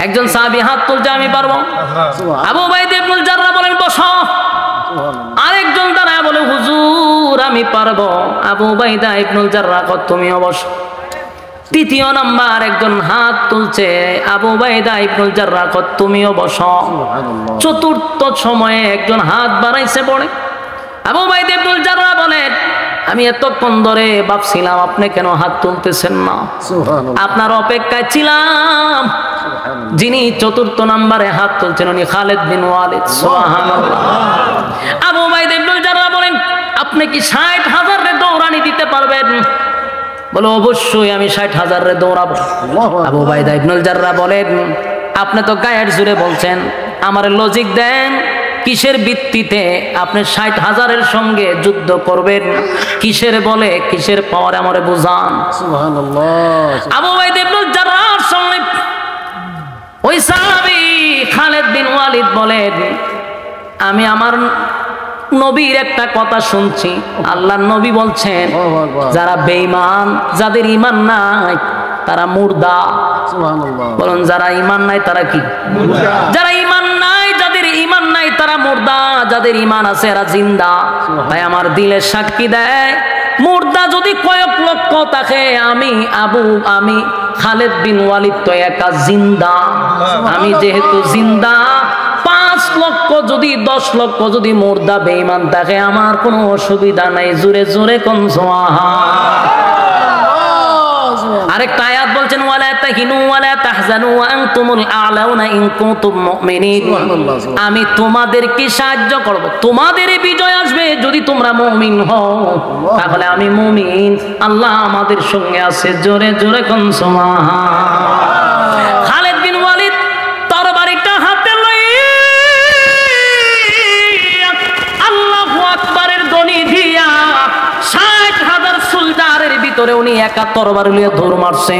Speaker 1: একজন সাহাবী হাত তুলছে, আমি পারবো। আবু উবাইদা ইবনুল জাররাহ বলেন, বসো। আরেকজন দাঁড়ায় বলে, হুজুর আমি পারবো। আবু উবাইদা ইবনুল জাররাহ কত, তুমিও বসো। তৃতীয় নাম্বার একজন হাত তুলছে, আবু উবাইদা ইবনুল জাররাহ কত, তুমিও বসো। চতুর্থ সময়ে একজন হাত বাড়াইছে পড়ে। আবু উবাইদা ইবনুল জাররাহ বলেন, আমি এতক্ষণ ধরে ভাবছিলাম আপনি কেন হাত তুলতেছেন না, আপনার অপেক্ষায় ছিলাম। যিনি চতুর্থ নম্বরে হাত তুলছেন উনি খালিদ বিন ওয়ালিদ। সুবহানাল্লাহ। আবু উবাইদা ইবনুল জাররাহ বলেন, আপনি কি 60,000 দৌড়ানি দিতে পারবেন? বলে অবশ্যই আমি 60,000 দৌড়াবো। আবু উবাইদা ইবনুল জাররাহ বলেন, আপনি তো গায়ের জোরে বলছেন, আমার লজিক দেন, কিসের ভিত্তিতে আপনি 60,000 সঙ্গে যুদ্ধ করবেন? কিসের বলে, কিসের পাওয়ারে আমারে বুঝান। সুবহানাল্লাহ। আবু উবাইদা ইবনুল জাররাহর সঙ্গে ওই সাহাবী খালিদ বিন ওয়ালিদ বলেন, আমি আমার নবীর একটা কথা শুনছি, আল্লাহর নবী বলছেন যারা বেঈমান, যাদের ঈমান নাই তারা মুর্দা। সুবহানাল্লাহ। বলেন যারা ঈমান নাই তারা কি? মুর্দা। যারা ঈমান নাই, যাদের ঈমান নাই তারা মুর্দা, যাদের ঈমান আছে এরা জিন্দা। তাই আমার দিলে সাক্ষী দেয়, মুর্দা যদি কয়েক লক্ষ থাকে, আমি খালিদ বিন ওয়ালিদ তো একা জিন্দা। আমি যেহেতু জিন্দা, 5 লক্ষ যদি 10 লক্ষ যদি মুর্দা বেঈমান থাকে, আমার কোনো অসুবিধা নাই। জোরে জোরে কোন সুবহান। আরেকটা আয়াত বলছেন, ওয়ালা তাহিনু ওয়ালা তাহজানু ওয়া আনতুমুল আ'লাউনা ইন কুনতুম মুমিনিন। আমি তোমাদেরকে সাহায্য করব, তোমাদের বিজয় আসবে যদি তোমরা মুমিন হও। তাহলে আমি মুমিন, আল্লাহ আমাদের সঙ্গে আছে। জোরে জোরে কোন সুবহান। খালিদ বিন ওয়ালিদ তরবারিটা হাতে লইয়া আল্লাহু আকবারের ধ্বনি দিয়া 60,000 সোলজারের ভিতরে উনি একা তরবারি লইয়া দৌড় মারছে।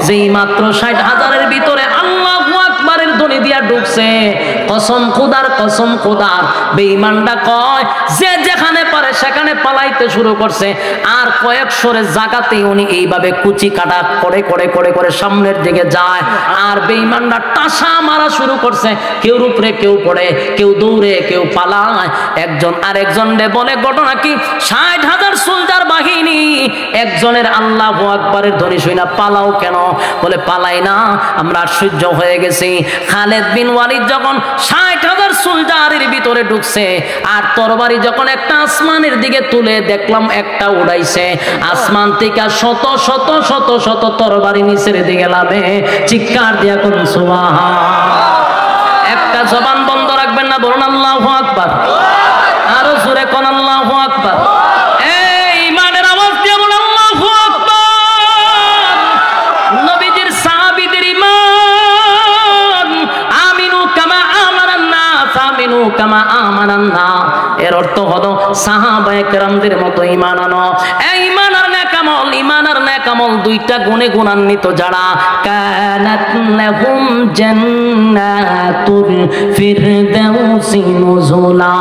Speaker 1: যেই মাত্র 60,000 ভিতরে আল্লাহু আকবারের ধ্বনি দিয়া ঢুকছে, কসম খোদার, কসম খোদার, বেঈমানটা কয় যে যেখানে পারে সেখানে পালাইতে শুরু করছে। আর কয়েক সরের জায়গাতেই উনি এইভাবে কুচি কাটা করে করে করে করে সামনের দিকে যায়। আর বেঈমানটা টাসা মারা শুরু করছে, কেউ উপরে কেউ পড়ে, কেউ দৌড়ে কেউ পালায়। একজন আরেকজনরে বলে, ঘটনা কি? 60,000 সোলজার বাহিনী, একজনের আল্লাহু আকবারের ধ্বনি শুই না পালাও কেন? বলে পালাই না, আমরা আশ্চর্য হয়ে গেছি। খালিদ বিন ওয়ালিদ যখন 60,000 সোলজারের ভিতরে ঢুকছে, আর তরবারি যখন একটা আসমানের দিকে তুলে দেখলাম একটা উড়াইছে, আসমান থেকে শত শত শত শত তরবারি নিচের দিকে লাভে। চিৎকার দিয়া কোন সুবহান। একটা জবান বন্ধ রাখবেন না, বলুন আল্লাহু আকবার। আরো জোরে কোন আল্লাহু আকবার। কামা আমানান না, এর অর্থ হলো সাহাবায়ে কেরামদের মতো ঈমান আনো। এই ঈমান আর নেকামল, ঈমান আর নেকামল দুইটা গুণে গুণান্বিত যারা, কানাত লাহুম জান্নাতুল ফিরদাউসি নুজুলা।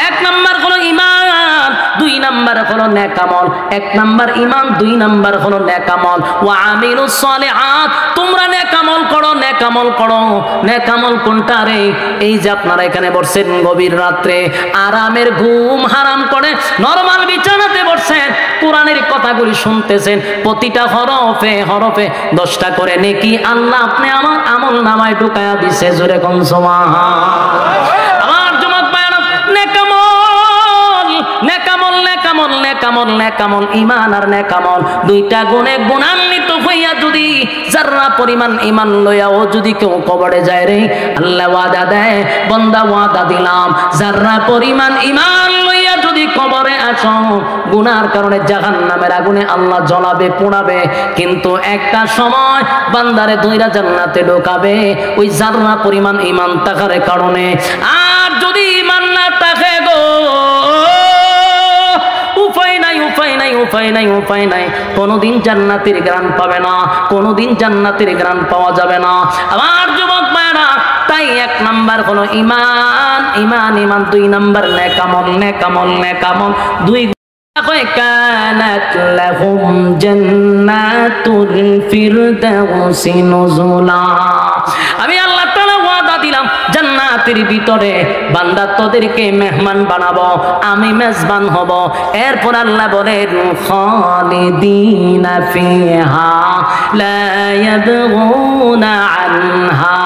Speaker 1: এক নাম্বার হলো ঈমান, দুই নাম্বার হলো নেকামল। এক নাম্বার ঈমান, দুই নাম্বার হলো নেকামল। ওয়া আমিলুস সালিহাত, তোমরা নেকামল করো, নেকামল করো। নেকামল কোনটা রে? এই যে আপনারা এখানে বসছেন গভীর রাত্রে, আরামের ঘুম হারাম করে নরমাল বিছানাতে বসছেন, কোরআনের কথাগুলি শুনতেছেন, প্রতিটা হরফে হরফে 10টা করে নেকি আল্লাহ আপনি আমার আমল নামায় ঢুকায়া দিছে। জোরে কোন সুবহান। আমার যুবক ভাইরা, নেকামল নেকামল নেকামল নেকামল নেকামল, ঈমান আর নেকামল দুইটা গুণে গুণান্বিত হইয়া যদি যারা পরিমাণ ঈমান লইয়াও যদি কেউ কবরে যায় রে, আল্লাহ ওয়াদা দেয়, বান্দা ওয়াদা দিলাম, যারা পরিমাণ ঈমান লইয়া যদি কবরে আসো, গুনার কারণে জাহান্নামের আগুনে আল্লাহ জ্বলাবে, পোড়াবে, কিন্তু একটা সময় বান্দারে দইরা জান্নাতে ঢোকাবে ওই যারা পরিমাণ ঈমান থাকার কারণে। আর যদি ঈমান না থাকে গো, উপায় নাই, উপায় নাই, উপায় নাই, উপায় নাই, কোনোদিন জান্নাতের গ্রাণ পাবে না, কোনোদিন জান্নাতের গ্রাণ পাওয়া যাবে না। আমার যুবক ভাইরা, তাই এক নাম্বার হলো ঈমান, ঈমান ঈমান, দুই নাম্বার নেকামল, নেকামল নেকামল, দুই কানাত লাহুম জান্নাতুল ফিরদাউসি নুজুলা। আমি আল্লাহ তাআলা ওয়াদা দিলাম, জান্নাতের ভিতরে বান্দা তোদেরকে মেহমান বানাবো, আমি মেজবান হব। এরপর আল্লাহ বলেন, খালিদিনা ফিহা লা ইয়াবগুনা আনহা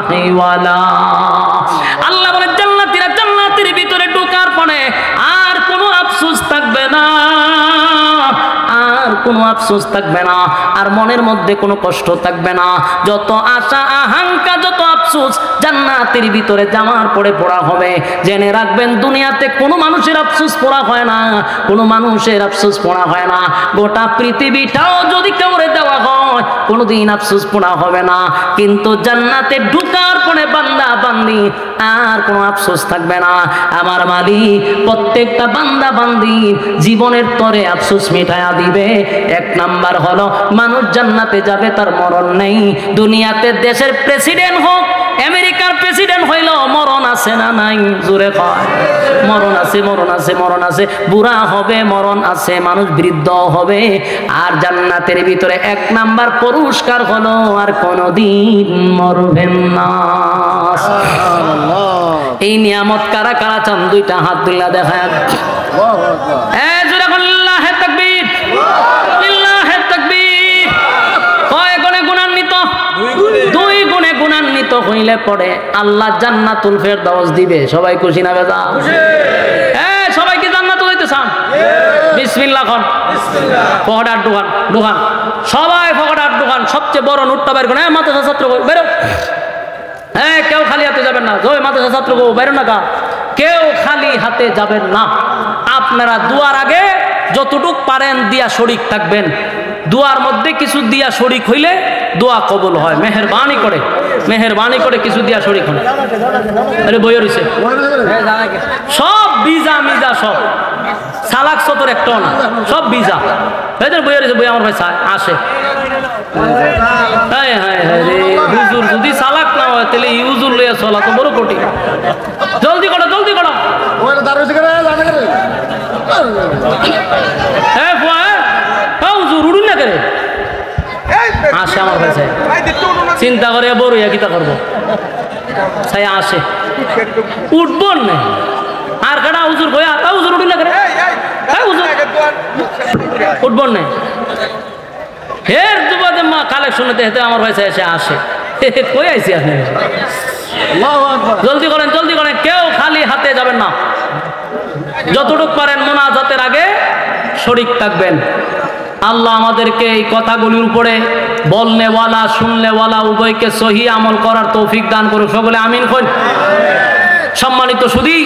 Speaker 1: হিওয়ালা। আল্লাহ বলেন জান্নাতীরা জান্নাতের ভিতরে ঢোকার পরে আর কোনো আফসোস থাকবে না, আর কোনো আফসোস থাকবে না, আর মনের মধ্যে কোনো কষ্ট থাকবে না। যত আশা আকাঙ্ক্ষা, যত আফসোস জান্নাতের ভিতরে যাওয়ার পরে পড়া হবে। জেনে রাখবেন দুনিয়াতে কোনো মানুষের আফসোস পড়া হয় না, কোনো মানুষের আফসোস পড়া হয় না। গোটা পৃথিবীটাও যদি কাউরে দেওয়া হয় কোনোদিন আফসোস পড়া হবে না, কিন্তু জান্নাতে ঢুকার পরে বান্দা বান্দি আর কোনো আফসোস থাকবে না। আমার মালিক প্রত্যেকটা বান্দা বান্দি জীবনের তরে আফসোস মিটায়া দিবে। এক নাম্বার হলো মানুষ জান্নাতে যাবে তার মরণ নেই। দুনিয়াতে দেশের প্রেসিডেন্ট হোক, আমেরিকার প্রেসিডেন্ট হইল মরণ আছে না নাই? জোরে কয় মরণ আছে, মরণ আছে, মরণ আছে। বুড়া হবে মরণ আছে, মানুষ বৃদ্ধ হবে। আর জান্নাতের ভিতরে এক নাম্বার পুরস্কার হলো আর কোনদিন মরবেন না। এই নিয়ামত কারা কারা চান? দুইটা হাত তুলে দেখায়। লিল্লাহে তাকবীর, লিল্লাহে তাকবীর। কয় গুণে গুণান্বিত? দুই গুণে গুণান্বিত হইলে পরে আল্লাহ জান্নাতুল ফেরদাউস দিবে। সবাই খুশি না বেজা? সবাই কি জান্নাত হইতে চান? বিসমিল্লাহ খান। ফকড়ার দোকান দোকান সবাই ফকড়ার দোকান। সবচেয়ে বড় নোটটা বের করে মাদ্রাসা ছাত্র বেরো। হ্যাঁ, কেউ খালি হাতে যাবেন না। জয় মাদ্রাসা ছাত্র বেরো না, কেউ খালি হাতে যাবেন না। আপনারা দুয়ার আগে যতটুক পারেন দিয়া শরিক থাকবেন। দুয়ার মধ্যে কিছু দিয়া শরিক হইলে দোয়া কবুল হয়। মেহেরবানি করে, মেহেরবানি করে কিছু দিয়া শরিক হয়। আরে বই রইছে সব বিজা মিজা, সব সালাক সতর একটাও না, সব বিজা। এদের বই রয়েছে, বই আমার ভাই আসে। হ্যাঁ হ্যাঁ হ্যাঁ রে হুজুর যদি সালাক না হয় তাহলে ইউজুর লইয়া চলা তো বড় কঠিন। জলদি করো, জলদি করো। হ্যাঁ হুজুর উড়ুন না করে আসে আমার ভাই সাহেব। চিন্তা করে বড় কিতা করবো সাই আসে উঠব না। আর কাটা হুজুর বই আতা হুজুর উঠুন না করে উঠব না। ফের দুবাদে মা কালেকশন হেতে আমার ভাই এসে আসে। কই আইসি আপনি? জলদি করেন, জলদি করেন। কেউ খালি হাতে যাবেন না। যতটুকু পারেন মুনাজাতের আগে শরিক থাকবেন। আল্লাহ আমাদেরকে এই কথাগুলির উপরে বলনেওয়ালা শুননেওয়ালা উভয়কে সহি আমল করার তৌফিক দান করুক। সকলে আমিন কইন। সম্মানিত সুধী,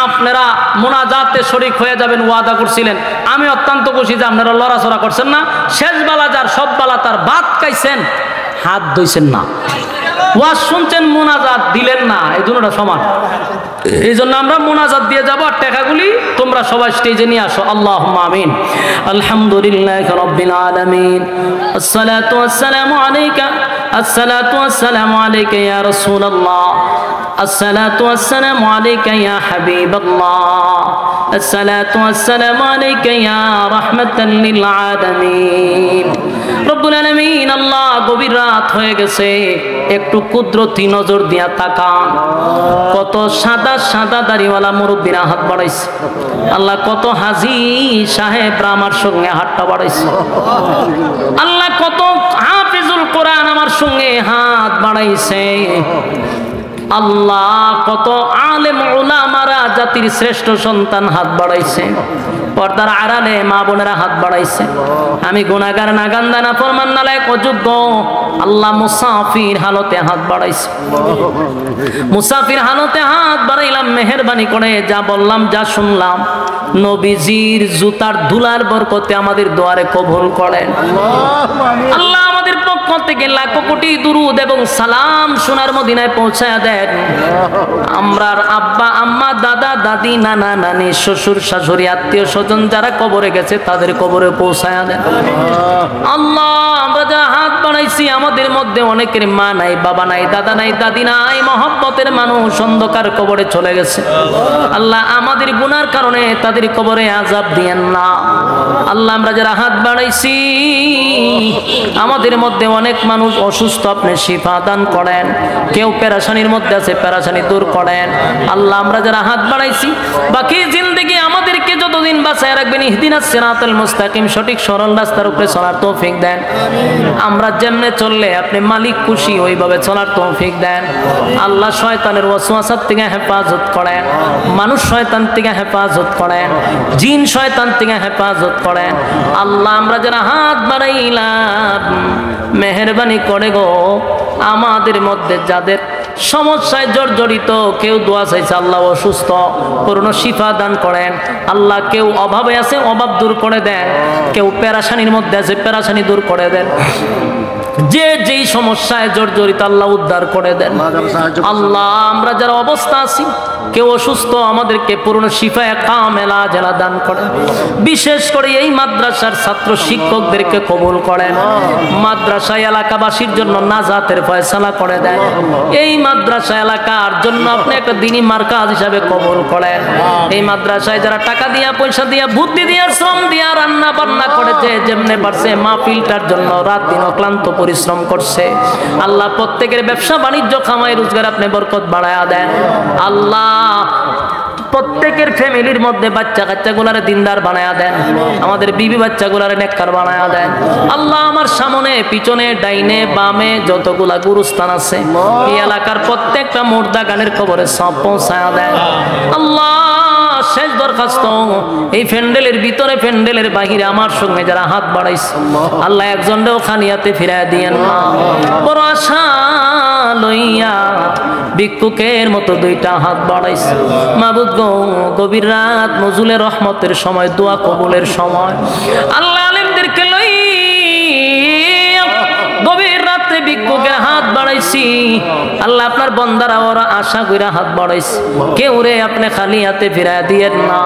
Speaker 1: আপনারা মুনাজাতে শরিক হয়ে যাবেন ওয়াদা করছিলেন। আমি অত্যন্ত খুশি যে আপনারা লড়াচড়া করছেন না। শেষ বেলা যার সব বেলা তার ভাত খাইছেন, হাত ধুইছেন না। ওয়াজ শুনছেন, মুনাজাত দিলেন না। এই দুটোটা সমান। এই জন্য আমরা মুনাজাত দিয়ে যাবো। আর টাকাগুলি তোমরা সবাই স্টেজে নিয়ে আসো। আল্লাহুম্মা আমিন। আলহামদুলিল্লাহি রাব্বিল আলামিন। আসসালাতু ওয়াসসালামু আলাইকা, আসসালাতু ওয়াসসালামু আলাইকা ইয়া রাসূলুল্লাহ, আসসালাতু ওয়াসসালামু আলাইকা ইয়া হাবিবাল্লাহ, আসসালাতু ওয়াসসালামু আলাইকা ইয়া রাহমাতাল লিল আলামিন। রব্বুল আলামিন, আল্লাহ গভীর রাত হয়ে গেছে, একটু কুদরতি নজর দিয়া তাকান। কত সাদা সাদা দাড়িওয়ালা মুরব্বীরা হাত বাড়াইছে। আল্লাহ কত হাজি সাহেবরা আমার সঙ্গে হাতটা বাড়াইছে। আল্লাহ কত হাফিজুল কোরআন আমার সঙ্গে হাত বাড়াইছে। আল্লাহ কত আলেম উলামারা জাতির শ্রেষ্ঠ সন্তান হাত বাড়াইছে। পর্দার আড়ালে মা বোনেরা হাত বাড়াইছে। আমি গুনাহগার নাগান্দা না ফরমান নালায়েক অযোগ্য আল্লাহ মুসাফির হালতে হাত বাড়াইছে। মুসাফির হালতে হাত বাড়াইলাম। মেহেরবানি করে যা বললাম যা শুনলাম নবীজির জুতার ধুলার বরকতে আমাদের দোয়ারে কবুল করেন। আল্লাহ আমাদের পক্ষ থেকে লাখো কোটি দুরুদ এবং সালাম সোনার মদিনায় পৌঁছায়া দেন। আমরার আব্বা আম্মা দাদা দাদি নানা নানি শ্বশুর শাশুড়ি আত্মীয় স্বজন যারা কবরে গেছে তাদের কবরে পৌঁছায়া দেন। আল্লাহ আমরা যা হাত বাড়াইছি আমাদের মধ্যে অনেকের মা নাই, বাবা নাই, দাদা নাই, দাদি নাই, মহব্বতের মানুষ অন্ধকার কবরে চলে গেছে। আল্লাহ আমাদের গুনার কারণে তাদের কবরে আযাব দিয়েন না। আল্লাহ আমরা যারা হাত বাড়াইছি আমাদের মধ্যে অনেক মানুষ অসুস্থ, আপনি শিফা দান করেন। কেউ পেরেশানির মধ্যে আছে, পেরেশানি দূর করেন। আল্লাহ আমরা যারা হাত বাড়াইছি বাকি জিন্দেগি আমাদেরকে যতদিন বাঁচায় রাখবেন ইহদিনাস সিরাতাল মুস্তাকিম, সঠিক সরল রাস্তার উপরে চলার তৌফিক দেন। আমরা যেমনে চললে আপনি মালিক খুশি ওইভাবে চলার তৌফিক দেন। আল্লাহ শয়তানের ওয়াসওয়াসার থেকে হেফাজত করেন, মানুষ শয়তান থেকে হেফাজত করেন, জিন শয়তান থেকে হেফাজত করেন। আল্লাহ আমরা যারা হাত বাড়াইলাম মেহেরবানি করে গো আমাদের মধ্যে যাদের সমস্যায় জর্জরিত, কেউ দোয়া চাইছে আল্লাহ অসুস্থ, পূর্ণ শিফা দান করেন আল্লাহ। কেউ অভাবে আছে, অভাব দূর করে দেন। কেউ পেরেশানির মধ্যে আছে, পেরেশানি দূর করে দেন। যে যেই সমস্যায় জর্জরিত আল্লাহ উদ্ধার করে দেন আল্লাহ। আমরা যারা অবস্থা আছি, কেউ অসুস্থ, আমাদেরকে পূর্ণ শিফায়ে কামেলা জেলা দান করেন। বিশেষ করে এই মাদ্রাসার ছাত্র শিক্ষকদেরকে কবুল করেন। মাদ্রাসা এলাকাবাসীর জন্য নাজাতের ফয়সালা করে দেন। এই মাদ্রাসা এলাকার জন্য আপনি একটা দ্বীনি মার্কাজ হিসাবে কবুল করেন। এই মাদ্রাসায় যারা টাকা দিয়া, পয়সা দিয়া, বুদ্ধি দিয়া, শ্রম দিয়া, রান্না বান্না করেছে, যেমনে পারছে মাহফিলটার জন্য রাত দিন অক্লান্ত পরিশ্রম করছে আল্লাহ, প্রত্যেকের ব্যবসা বাণিজ্য কামাই রোজগার আপনি বরকত বাড়ায়া দেন আল্লাহ। প্রত্যেকের ফ্যামিলির মধ্যে বাচ্চা কাচ্চাগুলারে দিনদার বানায়া দেন, আমাদের বিবি বাচ্চাগুলারে নেককার বানায়া দেন আল্লাহ। আমার সামনে, পিছনে, ডাইনে, বামে যতগুলা গুরুস্থান আছে, এই এলাকার প্রত্যেকটা মুর্দা গানের কবরে সব পৌঁছায়া দেন আল্লাহ। শেষ দরখাস্ত, এই প্যান্ডেলের ভিতরে, প্যান্ডেলের বাহিরে আমার সঙ্গে যারা হাত বাড়াইছে আল্লাহ, একজনও খানিয়াতে ফিরায় দিয়েন না। বড় আশা লইয়া ভিক্ষুকের মতো দুইটা হাত বাড়াইছে মাবুদ গো, গভীর রাত নজুলের রহমতের সময়, দোয়া কবুলের সময় আল্লাহ, আলেমদেরকে লই গভীর রাতে ভিক্ষুকের হাত বাড়াইছি আল্লাহ। আপনার বন্দারা ওরা আশা কইরা হাত বাড়াইছে, কেউ রে আপনি খালি হাতে ফিরায় দিয়েন না।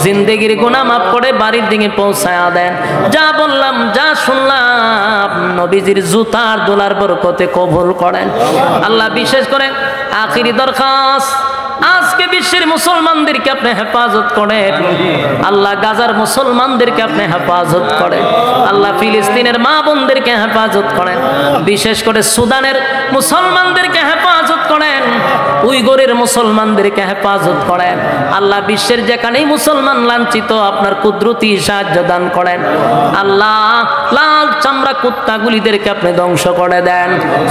Speaker 1: জিন্দেগির গুনাহ মাফ করে বাড়ির দিকে পৌঁছায়া দেন। যা বললাম, যা শুনলাম, নবীজির জুতার দোলার বরকতে কবুল করেন আল্লাহ। বিশেষ করে আখিরি দরখাস্ত, আজকে বিশ্বের মুসলমানদেরকে আপনি হেফাজত করেন আল্লাহ। গাজার মুসলমানদেরকে আপনি হেফাজত করেন আল্লাহ। ফিলিস্তিনের মা বোনদেরকে হেফাজত করেন। বিশেষ করে সুদানের মুসলমানদেরকে হেফাজত করেন। উইগরের মুসলমানদেরকে হেফাজত করেন আল্লাহ। বিশ্বের যেখানেই মুসলমান লাঞ্ছিত, আপনার কুদরতি সাহায্য দান করেন আল্লাহ। লাল চামড়া কুত্তাগুলিদেরকে আপনি ধ্বংস করে দেন।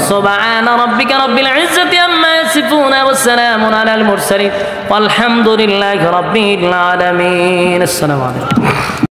Speaker 1: সুবহানা রাব্বিকা রাব্বিল ইজ্জাতি আম্মা ইয়াসিফুন ওয়া সালামুন আলাল মুরসালিন ওয়ালহামদুলিল্লাহি রাব্বিল আলামিন। আসসালামু আলাইকুম।